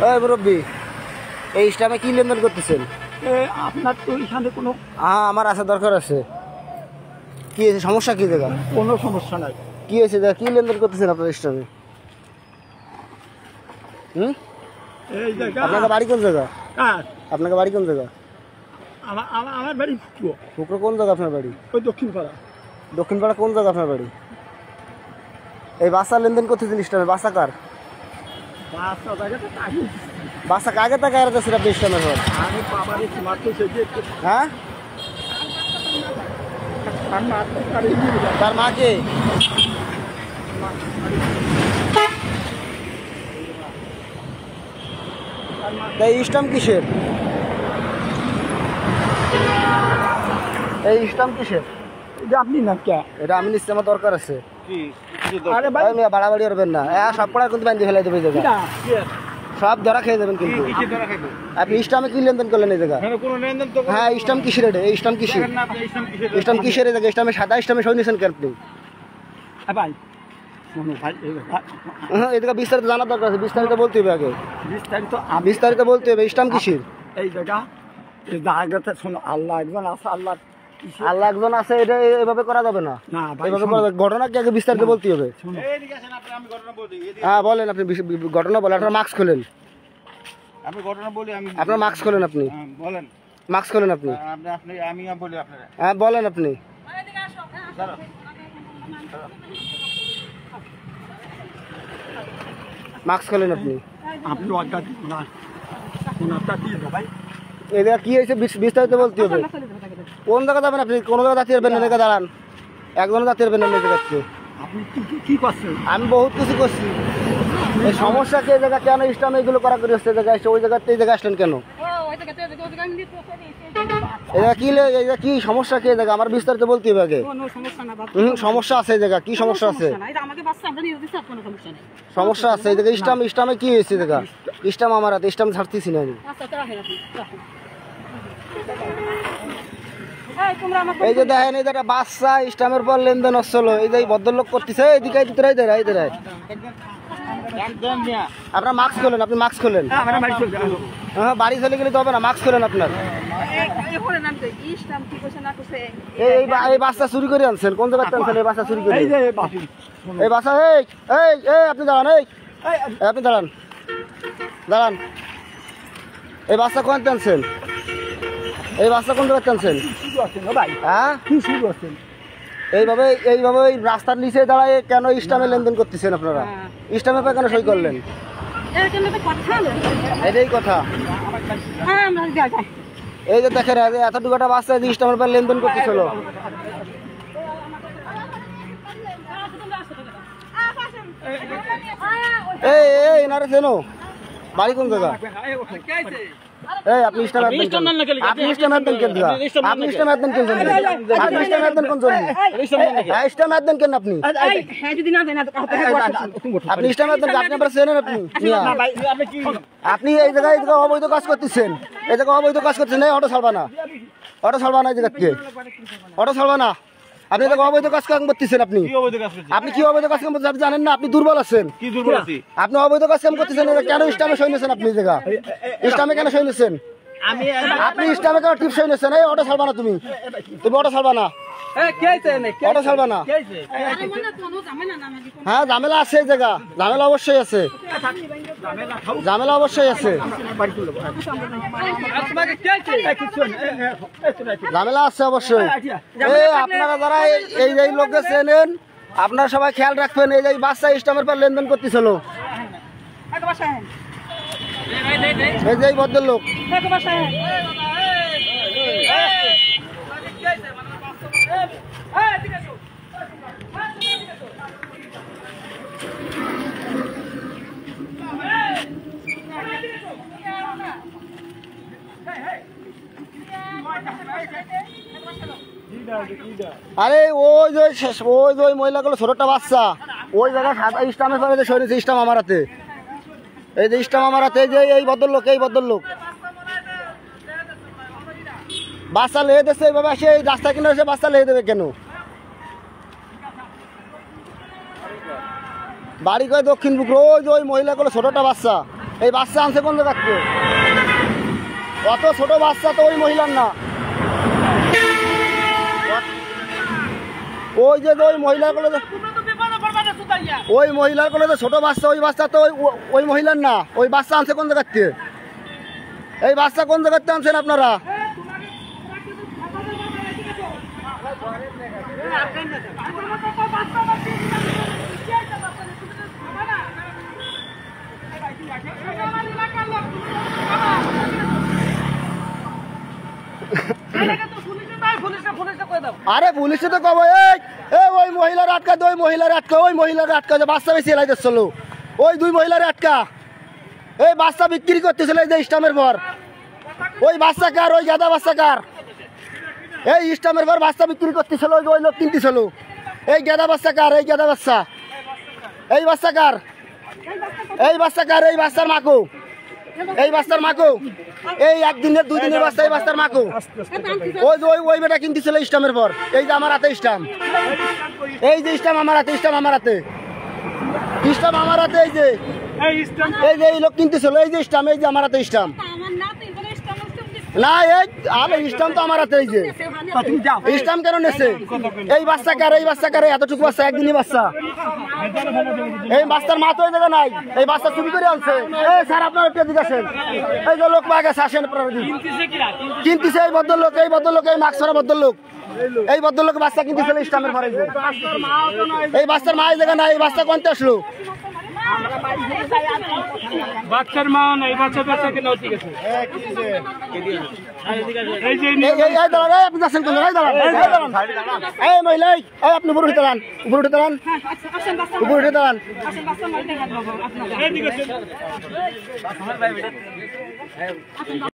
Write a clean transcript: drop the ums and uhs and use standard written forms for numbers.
ওই মুরব্বী, এই ইসলামে কি লেনদেন করতেছেন? আপনার তো এখানে কোনো আমার আসা দরকার আছে। কি হয়েছে, সমস্যা কি জায়গা? কোনো সমস্যা নাই। কি হয়েছে জায়গা, কি লেনদেন করতেছেন আপনার ইসলামে? এই জায়গা আপনাকে বাড়ি কোন জায়গা? কার? আপনাকে বাড়ি কোন জায়গা? আমার বাড়ি ফুকরো কোন জায়গা আপনার বাড়ি? ওই দক্ষিণ পাড়া। দক্ষিণ পাড়া কোন জায়গা আপনার বাড়ি? এই বাসা লেনদেন করতেছেন ইসলামে, বাসা কার? বাসা কাকে টাকা এড়াতেছেন আপনি ইসলামের ঘর? আমি বাবারে মারতেছে হ্যাঁ, তার মাকে এই ইসলাম কিসের? এই ইসলাম কিসের? এটা আপনি না কে? এটা আমি ইসলামের দরকার আছে। আরে ভাই বাড়াবাড়ি করবেন না, সব পড়া কিন্তু বান্ধি ফেলাই দেবে জায়গা, সব ধরা খেয়ে যাবেন কিন্তু। আপনি ইসলামে কি লেনদেন করলেন এই জায়গা? হ্যাঁ, ইসলাম কিসের? এটা ইসলাম কিসের? ইসলাম কিসের এই জায়গা? ইসলামে সাদা ইসলামে সই নিয়েছেন কেন আপনি? ভাই এই জায়গা বিস্তারিত জানার দরকার আছে, বিস্তারিত বলতে হবে আগে, বিস্তারিত বলতে হবে। ইসলাম কিসের? এই জায়গা এই জায়গাতে শোনো, আল্লাহ একজন আছে, আল্লাহ একজন আছে, এটা এভাবে করা যাবে না। এভাবে করা যাবে, ঘটনা কি আগে বিস্তারিত বলতে হবে। হ্যাঁ বলেন, আপনি ঘটনা বলেন। আপনার মাস্ক খোলেন, আপনি ঘটনা বলি, আমি আপনার মাস্ক খোলেন, আপনি বলেন, মাস্ক খোলেন আপনি। আমি বলি আপনারা। হ্যাঁ বলেন, আপনি মাস্ক খোলেন আপনি। আপনি এই জায়গা কি হয়েছে বিস্তারিত বলতে হবে। কোন জায়গা যাবেন আপনি? কোনো জায়গা যাতে পারবেন না, জায়গা দাঁড়ান, একজনও যাতে পারবেন না এই জায়গাতে। আপনি কি করছেন? আমি বহুত কিছু করছি। এই সমস্যা কি? এই জায়গা কেন ইসলাম এইগুলো করা করে হচ্ছে? জায়গায় ওই জায়গাতে এই জায়গায় আসলেন কেন? এই জায়গা কি, এই জায়গা কি সমস্যা কি? এই জায়গা আমার বিস্তারিত বলতে হবে আগে। সমস্যা আছে এই জায়গা, কি সমস্যা আছে? সমস্যা আছে এই জায়গা। ইসলামে কি হয়েছে জায়গা? ইসলাম আমার হাতে, ইসলাম ছাড়তেছি না আমি। এই যে দেখেন, এই যে বাচ্চা ইসলামের পর লেনদেন হচ্ছিল, এই যে ভদ্রলোক করতেছে, এদিকে আপনার মাস্ক খোলেন, আপনি মাস্ক খোলেন। হ্যাঁ, বাড়ি চলে গেলে তো হবে না, মাস্ক খোলেন আপনার। এই বাচ্চা চুরি করে আনছেন, কোন জায়গায় আনছেন এই বাচ্চা চুরি করে? এই বাচ্চা, এই আপনি দাঁড়ান, আপনি দাঁড়ান, এই বাচ্চা কোন আনছেন? এই বাচ্চা কোন জায়গায় আনছেন? হ্যাঁ, এইভাবে ওই রাস্তার নিচে দাঁড়ায় কেন ইসলামে লেনদেন করতেছেন আপনারা? ইসলামের পর কেন সই করলেন? এটাই কথা। এই যে দেখেন, এতটুকু একটা বাচ্চা যে ইসলামের পর লেনদেন করতেছিল। এই এনারে চেনো? বাড়ি কোন জায়গা? এই আপনি ইসলাম আপনি ইসলাম কেন? আপনি ইসলাম কোন জন্য? আপনি ইসলাম কোন জন্য? ইসলাম কেন আপনি? আপনি ইসলাম আপনি আবার চেনেন? আপনি এই জায়গায় অবৈধ কাজ করতেছেন, এই জায়গায় অবৈধ কাজ করতেছেন। এই অটো ছাড়বা না, অটো ছাড়বা না, এই জায়গাতে অটো ছাড়বা না। আপনি এই জায়গায় অবৈধ কাজ কাম করতেছেন। আপনি কি অবৈধ কাজ কাম করতেছেন? আপনি জানেন না? আপনি দুর্বল আছেন। আপনি অবৈধ কাজ কাম করতেছেন। কেন ইসলামে সই নিয়েছেন? আপনি জায়গা ইসলামে কেন সই নিয়েছেন? আপনি ইসলামে কেন টিপ সই নিয়েছেন? এই অটো ছাড়বা না, তুমি অটো ছাড়বা না, অটো ছাড়বা না। হ্যাঁ, ঝামেলা আছে এই জায়গা, ঝামেলা অবশ্যই আছে, ঝামেলা অবশ্যই আছে, ঝামেলা আছে অবশ্যই। আপনারা যারা এই যে লোকদের চেনেন, আপনারা সবাই খেয়াল রাখবেন। এই যে বাচ্চা ইসলামের পর লেনদেন করতেছিল, এই যে ভদ্রলোক। আরে ওই যে মহিলাগুলো, ছোটটা বাচ্চা, ওই জায়গায় সাদা ইসলামের পরে সরিয়েছে। ইসলাম আমার হাতে, এই যে ইসলাম আমার হাতে। এই যে এই ভদ্রলোক বাচ্চা লেগে দিচ্ছে এইভাবে আসে, এই রাস্তা কিনে এসে বাচ্চা লেগে দেবে কেন? বাড়ি কয় দক্ষিণ পুকুর। ওই যে ওই মহিলাগুলো, ছোটটা বাচ্চা, এই বাচ্চা আনছে কোন জায়গা থেকে? অত ছোট বাচ্চা তো ওই মহিলার না। ওই যে ওই মহিলার কোলে ওই মহিলার কোলে ছোট বাচ্চা, ওই বাচ্চা তো ওই মহিলার না। ওই বাচ্চা আনছে কোন জায়গা থেকে? এই বাচ্চা কোন জায়গা থেকে আনছেন আপনারা? আরে পুলিশে তো কব ওই মহিলার আটকা, ওই মহিলার আটকা, ওই মহিলার আটকা, যে বাচ্চা বেশি এলাই দিচ্ছিল ওই দুই মহিলার আটকা। এই বাচ্চা বিক্রি করতেছিল এই যে ইস্টামের পর। ওই বাচ্চা কার? ওই গাদা বাচ্চা কার? এই ইস্টামের পর বাচ্চা বিক্রি করতেছিল ওই লোক কিনতেছিল। এই গাদা বাচ্চা কার? এই গাদা বাচ্চা, এই বাচ্চা কার? এই বাচ্চা কার? এই বাচ্চার মাকু, এই বাচ্চার মাকু, এই একদিনের দুই দিনের বাচ্চা, এই বাচ্চার মাকু। ওই যে ওই বেটা কিনতেছিল ইস্টামের পর। এই যে আমার হাতে ইস্টাম, এই যে ইস্টাম আমার হাতে, ইস্টাম আমার হাতে, ইস্টাম আমার হাতে। এই যে এই লোক কিনতেছিল, এই যে ইস্টাম, এই যে আমার হাতে ইস্টাম। না এই ইস্টাম তো আমার হাতে। এই যে ইস্টাম কেন নেছে? এই বাচ্চা কার? এই বাচ্চা কার? এতটুকু বাচ্চা, একদিনই বাচ্চা। এই বাচ্চার মা তো ওই জায়গা নাই। এই বাচ্চা চুরি করে আনছে। এই স্যার আপনার একটু এদিকে আসেন। এই যে লোক পাওয়া গেছে, আসেন আপনারা। কিনতেছে এই ভদ্রলোক, এই ভদ্রলোক, এই মাস্ক পরা ভদ্রলোক, এই ভদ্রলোক বাচ্চা কিনতেছিল ইস্টামের পরে। এই বাচ্চার মা এই জায়গা নাই। এই বাচ্চা কোনটা আসলো? বাচ্চার মা নাই, বাচ্চা বাচ্চা কেন ঠিক আছে। আপনি যাচ্ছেন কোন জায়গায়? এই মহিলা, এই আপনি উপরে উঠে দাঁড়ান, উপরে উঠে দাঁড়ান, উপরে উঠে দাঁড়ান।